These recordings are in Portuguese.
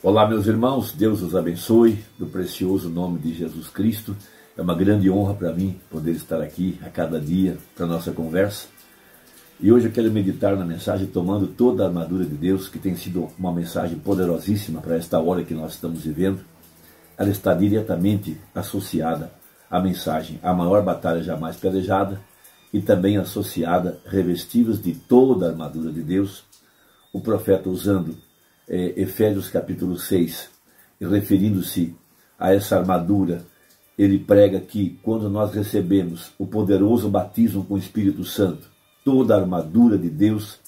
Olá, meus irmãos, Deus os abençoe, no precioso nome de Jesus Cristo. É uma grande honra para mim poder estar aqui a cada dia para a nossa conversa. E hoje eu quero meditar na mensagem tomando toda a armadura de Deus, que tem sido uma mensagem poderosíssima para esta hora que nós estamos vivendo. Ela está diretamente associada à mensagem A Maior Batalha Jamais Pelejada e também associada, revestidos de toda a armadura de Deus, o profeta usando Efésios capítulo 6, e referindo-se a essa armadura, ele prega que quando nós recebemos o poderoso batismo com o Espírito Santo, toda a armadura de Deus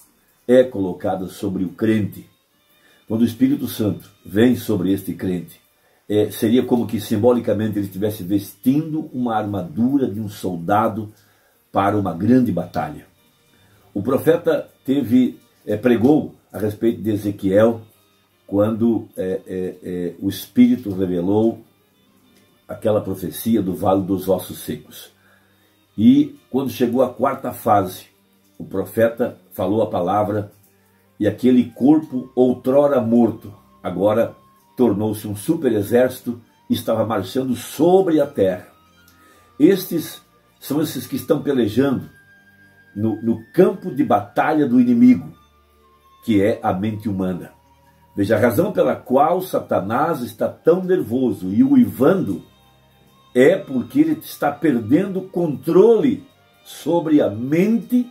é colocada sobre o crente. Quando o Espírito Santo vem sobre este crente, seria como que simbolicamente ele estivesse vestindo uma armadura de um soldado para uma grande batalha. O profeta pregou a respeito de Ezequiel, quando o Espírito revelou aquela profecia do Vale dos Ossos Secos. E quando chegou a quarta fase, o profeta falou a palavra, e aquele corpo outrora morto, agora tornou-se um super exército e estava marchando sobre a terra. Estes são esses que estão pelejando no campo de batalha do inimigo, que é a mente humana. Veja, a razão pela qual Satanás está tão nervoso e uivando é porque ele está perdendo controle sobre a mente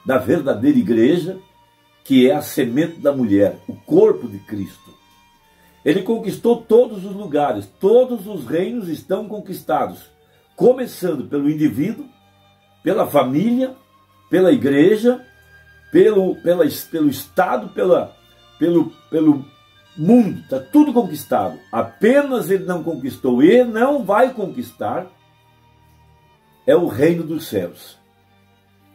da verdadeira igreja, que é a semente da mulher, o corpo de Cristo. Ele conquistou todos os lugares, todos os reinos estão conquistados, começando pelo indivíduo, pela família, pela igreja, pelo Estado, pelo mundo, está tudo conquistado. Apenas ele não conquistou e não vai conquistar é o reino dos céus.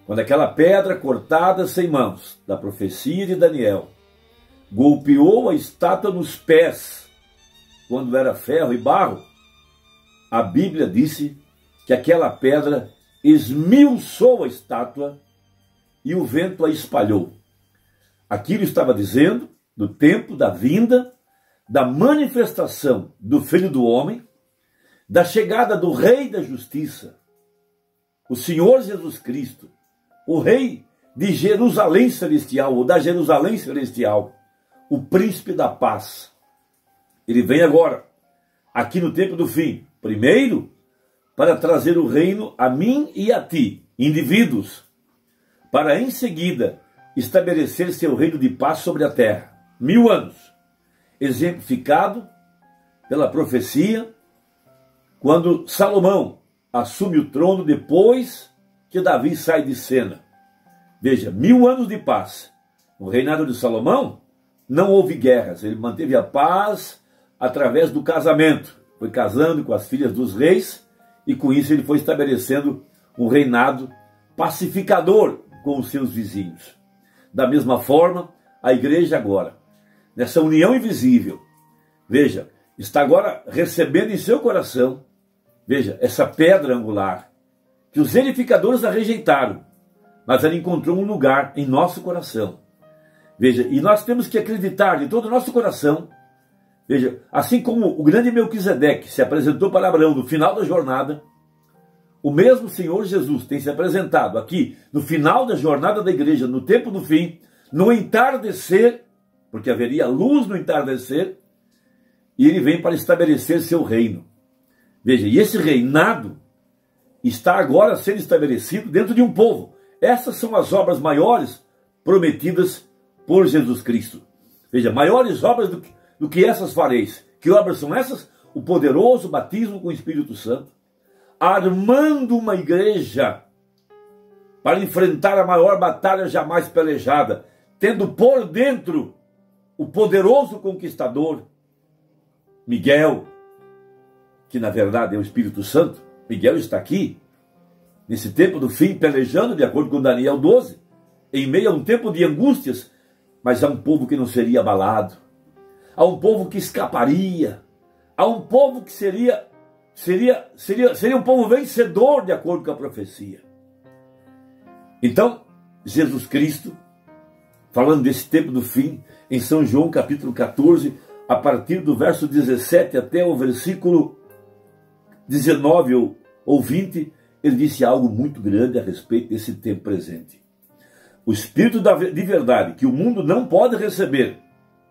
Quando aquela pedra cortada sem mãos, da profecia de Daniel, golpeou a estátua nos pés, quando era ferro e barro, a Bíblia disse que aquela pedra esmiuçou a estátua e o vento a espalhou. Aquilo estava dizendo do tempo da vinda, da manifestação do Filho do Homem, da chegada do Rei da Justiça, o Senhor Jesus Cristo, o Rei de Jerusalém Celestial, ou da Jerusalém Celestial, o Príncipe da Paz. Ele vem agora, aqui no tempo do fim, primeiro, para trazer o reino a mim e a ti, indivíduos, para em seguida estabelecer seu reino de paz sobre a terra. 1000 anos, exemplificado pela profecia, quando Salomão assume o trono depois que Davi sai de cena. Veja, 1000 anos de paz. No reinado de Salomão não houve guerras, ele manteve a paz através do casamento. Foi casando com as filhas dos reis e com isso ele foi estabelecendo um reinado pacificador com os seus vizinhos. Da mesma forma, a igreja agora, nessa união invisível, veja, está agora recebendo em seu coração, veja, essa pedra angular, que os edificadores a rejeitaram, mas ela encontrou um lugar em nosso coração. Veja, e nós temos que acreditar de todo o nosso coração, veja, assim como o grande Melquisedeque se apresentou para Abraão no final da jornada, o mesmo Senhor Jesus tem se apresentado aqui no final da jornada da igreja, no tempo do fim, no entardecer, porque haveria luz no entardecer, e ele vem para estabelecer seu reino. Veja, e esse reinado está agora sendo estabelecido dentro de um povo. Essas são as obras maiores prometidas por Jesus Cristo. Veja, maiores obras do que essas fareis. Que obras são essas? O poderoso batismo com o Espírito Santo, armando uma igreja para enfrentar a maior batalha jamais pelejada, tendo por dentro o poderoso conquistador, Miguel, que na verdade é o Espírito Santo. Miguel está aqui, nesse tempo do fim, pelejando, de acordo com Daniel 12, em meio a um tempo de angústias, mas há um povo que não seria abalado, há um povo que escaparia, há um povo que seria um povo vencedor, de acordo com a profecia. Então, Jesus Cristo, falando desse tempo do fim, em São João capítulo 14, a partir do verso 17 até o versículo 19 ou 20, ele disse algo muito grande a respeito desse tempo presente. O Espírito de verdade, que o mundo não pode receber,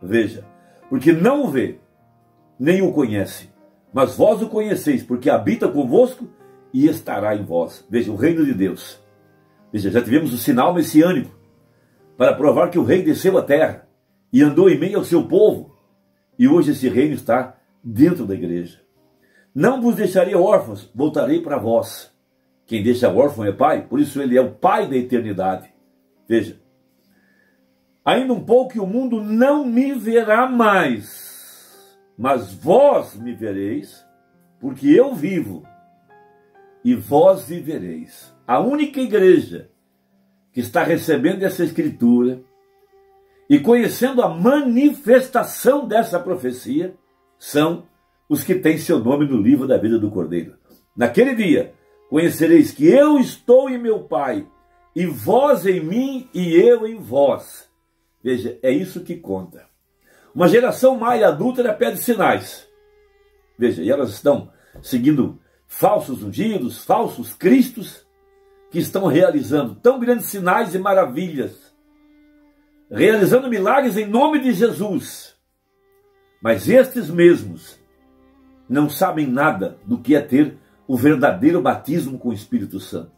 veja, porque não o vê, nem o conhece, mas vós o conheceis, porque habita convosco e estará em vós. Veja, o reino de Deus. Veja, já tivemos o sinal messiânico para provar que o rei desceu à terra e andou em meio ao seu povo, e hoje esse reino está dentro da igreja. Não vos deixarei órfãos, voltarei para vós. Quem deixa órfão é pai, por isso ele é o pai da eternidade. Veja, ainda um pouco e o mundo não me verá mais, mas vós me vereis, porque eu vivo, e vós vivereis. A única igreja que está recebendo essa escritura e conhecendo a manifestação dessa profecia são os que têm seu nome no livro da vida do Cordeiro. Naquele dia, conhecereis que eu estou em meu Pai, e vós em mim, e eu em vós. Veja, é isso que conta. Uma geração má e adúltera pede sinais. Veja, e elas estão seguindo falsos ungidos, falsos cristos, que estão realizando tão grandes sinais e maravilhas, realizando milagres em nome de Jesus. Mas estes mesmos não sabem nada do que é ter o verdadeiro batismo com o Espírito Santo,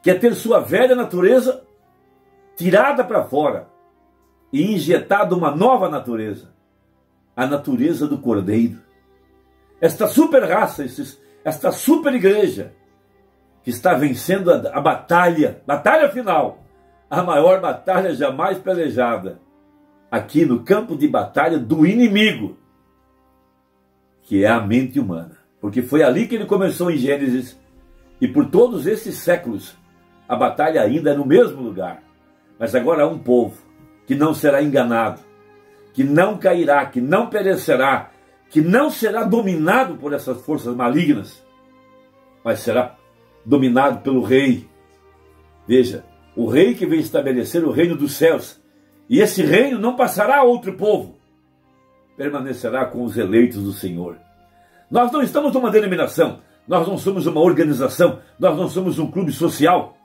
que é ter sua velha natureza tirada para fora e injetada uma nova natureza, a natureza do Cordeiro. Esta super raça, esta super igreja que está vencendo a batalha final, a maior batalha jamais pelejada, aqui no campo de batalha do inimigo, que é a mente humana. Porque foi ali que ele começou em Gênesis, e por todos esses séculos, a batalha ainda é no mesmo lugar. Mas agora há um povo que não será enganado, que não cairá, que não perecerá, que não será dominado por essas forças malignas, mas será dominado pelo rei. Veja, o rei que vem estabelecer o reino dos céus, e esse reino não passará a outro povo, permanecerá com os eleitos do Senhor. Nós não estamos numa denominação, nós não somos uma organização, nós não somos um clube social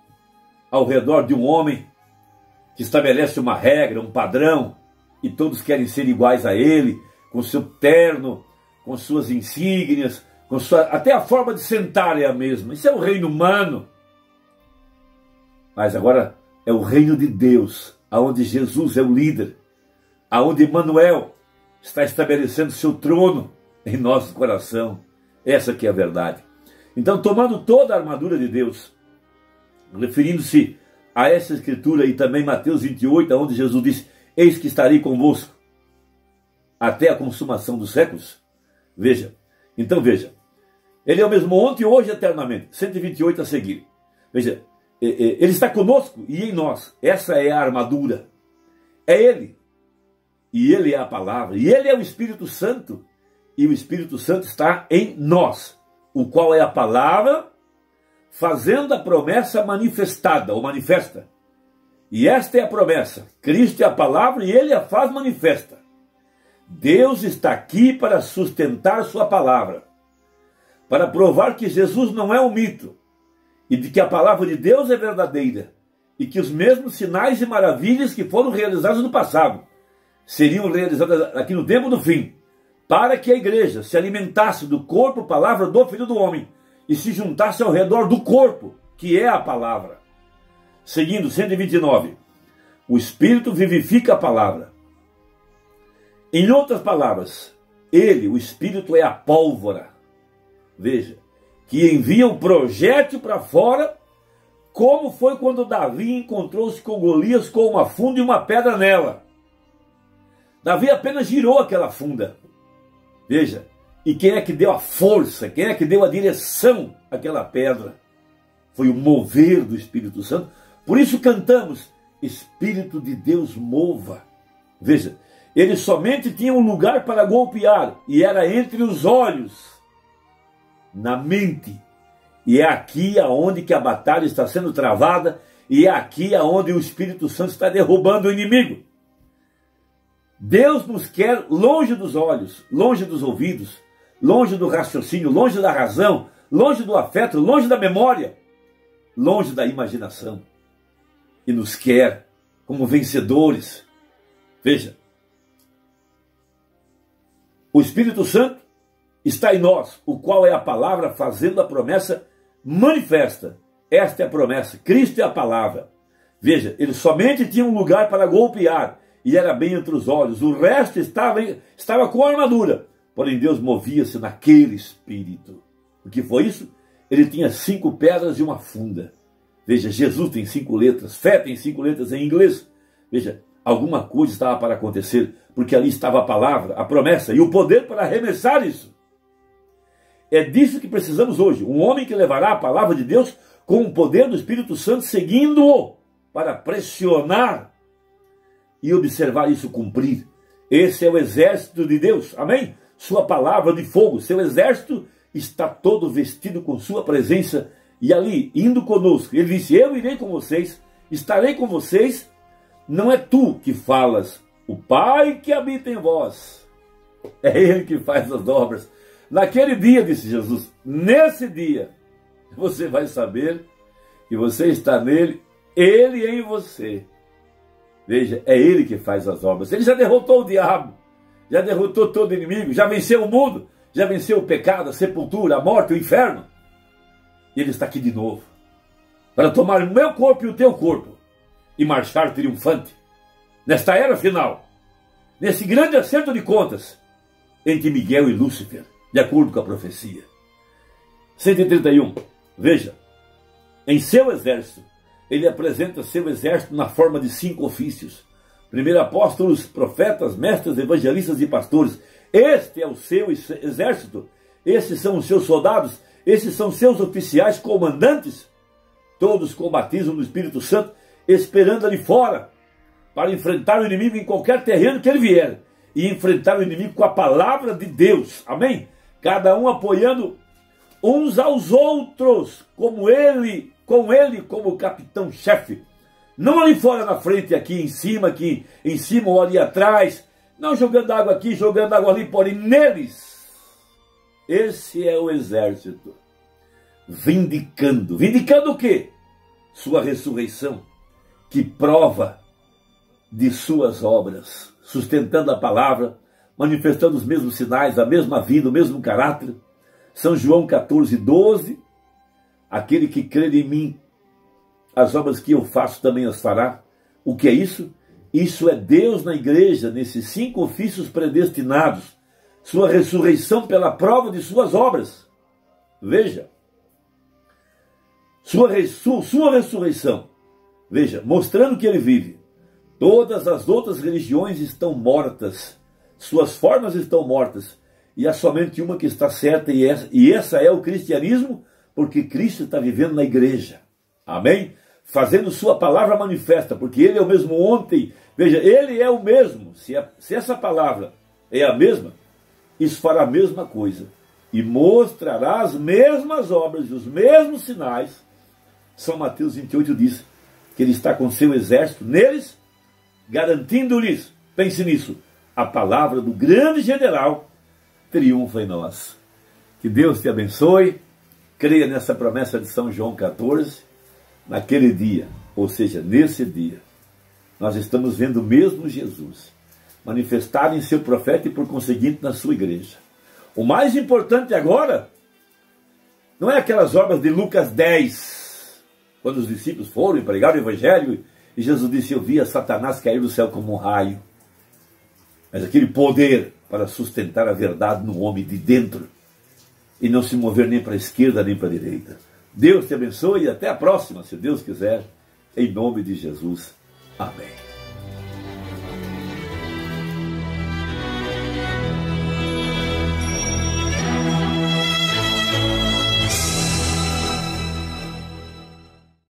ao redor de um homem que estabelece uma regra, um padrão, e todos querem ser iguais a ele, com seu terno, com suas insígnias, até a forma de sentar é a mesma. Isso é o reino humano. Mas agora é o reino de Deus, aonde Jesus é o líder, aonde Emmanuel está estabelecendo seu trono em nosso coração. Essa que é a verdade. Então, tomando toda a armadura de Deus, referindo-se a essa escritura e também Mateus 28, onde Jesus diz: eis que estarei convosco até a consumação dos séculos. Veja, então veja, ele é o mesmo ontem, hoje e eternamente. 128 a seguir. Veja, ele está conosco e em nós. Essa é a armadura. É ele. E ele é a palavra. E ele é o Espírito Santo. E o Espírito Santo está em nós, o qual é a palavra, fazendo a promessa manifestada, ou manifesta. E esta é a promessa. Cristo é a palavra e ele a faz manifesta. Deus está aqui para sustentar sua palavra, para provar que Jesus não é um mito, e de que a palavra de Deus é verdadeira, e que os mesmos sinais e maravilhas que foram realizados no passado seriam realizados aqui no tempo do fim, para que a igreja se alimentasse do corpo, palavra do Filho do Homem, e se juntasse ao redor do corpo, que é a palavra. Seguindo, 129. O Espírito vivifica a palavra. Em outras palavras, ele, o Espírito, é a pólvora. Veja, que envia um projétil para fora, como foi quando Davi encontrou-se com Golias com uma funda e uma pedra nela. Davi apenas girou aquela funda. Veja, e quem é que deu a força, quem é que deu a direção àquela pedra? Foi o mover do Espírito Santo. Por isso cantamos, Espírito de Deus mova. Veja, ele somente tinha um lugar para golpear, e era entre os olhos, na mente. E é aqui aonde que a batalha está sendo travada, e é aqui aonde o Espírito Santo está derrubando o inimigo. Deus nos quer longe dos olhos, longe dos ouvidos, longe do raciocínio, longe da razão, longe do afeto, longe da memória, longe da imaginação. E nos quer como vencedores. Veja, o Espírito Santo está em nós, o qual é a palavra fazendo a promessa manifesta. Esta é a promessa, Cristo é a palavra. Veja, ele somente tinha um lugar para golpear, e era bem entre os olhos. O resto estava com a armadura. Porém, Deus movia-se naquele Espírito. O que foi isso? Ele tinha 5 pedras e uma funda. Veja, Jesus tem 5 letras, fé tem 5 letras em inglês. Veja, alguma coisa estava para acontecer, porque ali estava a palavra, a promessa e o poder para arremessar isso. É disso que precisamos hoje. Um homem que levará a palavra de Deus com o poder do Espírito Santo, seguindo-o para pressionar e observar isso cumprir. Esse é o exército de Deus, amém? Sua palavra de fogo, seu exército está todo vestido com sua presença e ali, indo conosco. Ele disse, eu irei com vocês, estarei com vocês. Não é tu que falas, o Pai que habita em vós. É Ele que faz as obras. Naquele dia, disse Jesus, nesse dia, você vai saber que você está nele, Ele em você. Veja, é Ele que faz as obras. Ele já derrotou o diabo, já derrotou todo inimigo, já venceu o mundo, já venceu o pecado, a sepultura, a morte, o inferno. E Ele está aqui de novo, para tomar o meu corpo e o teu corpo, e marchar triunfante, nesta era final, nesse grande acerto de contas, entre Miguel e Lúcifer, de acordo com a profecia. 131, veja, em seu exército, ele apresenta seu exército na forma de 5 ofícios. Primeiro apóstolos, profetas, mestres, evangelistas e pastores. Este é o seu exército. Esses são os seus soldados. Esses são seus oficiais comandantes. Todos com o batismo do Espírito Santo, esperando ali fora, para enfrentar o inimigo em qualquer terreno que ele vier. E enfrentar o inimigo com a palavra de Deus. Amém? Cada um apoiando uns aos outros, com ele como capitão-chefe. Não ali fora na frente, aqui em cima ou ali atrás. Não jogando água aqui, jogando água ali, porém neles. Esse é o exército. Vindicando. Vindicando o quê? Sua ressurreição, que prova de suas obras. Sustentando a palavra, manifestando os mesmos sinais, a mesma vida, o mesmo caráter. São João 14, 12. Aquele que crê em mim, as obras que eu faço também as fará. O que é isso? Isso é Deus na igreja, nesses 5 ofícios predestinados. Sua ressurreição pela prova de suas obras. Veja. Sua ressurreição. Veja, mostrando que ele vive. Todas as outras religiões estão mortas. Suas formas estão mortas. E há somente uma que está certa, e essa é o cristianismo, porque Cristo está vivendo na igreja. Amém? Fazendo sua palavra manifesta, porque Ele é o mesmo ontem. Veja, Ele é o mesmo. Se essa palavra é a mesma, isso fará a mesma coisa. E mostrará as mesmas obras e os mesmos sinais. São Mateus 28 diz que Ele está com seu exército neles, garantindo-lhes, pense nisso, a palavra do grande general triunfa em nós. Que Deus te abençoe. Creia nessa promessa de São João 14. Naquele dia, ou seja, nesse dia, nós estamos vendo o mesmo Jesus manifestado em seu profeta e por conseguinte na sua igreja. O mais importante agora não é aquelas obras de Lucas 10, quando os discípulos foram e pregaram o evangelho e Jesus disse, eu via Satanás cair do céu como um raio. Mas aquele poder para sustentar a verdade no homem de dentro e não se mover nem para a esquerda nem para a direita. Deus te abençoe e até a próxima, se Deus quiser, em nome de Jesus. Amém.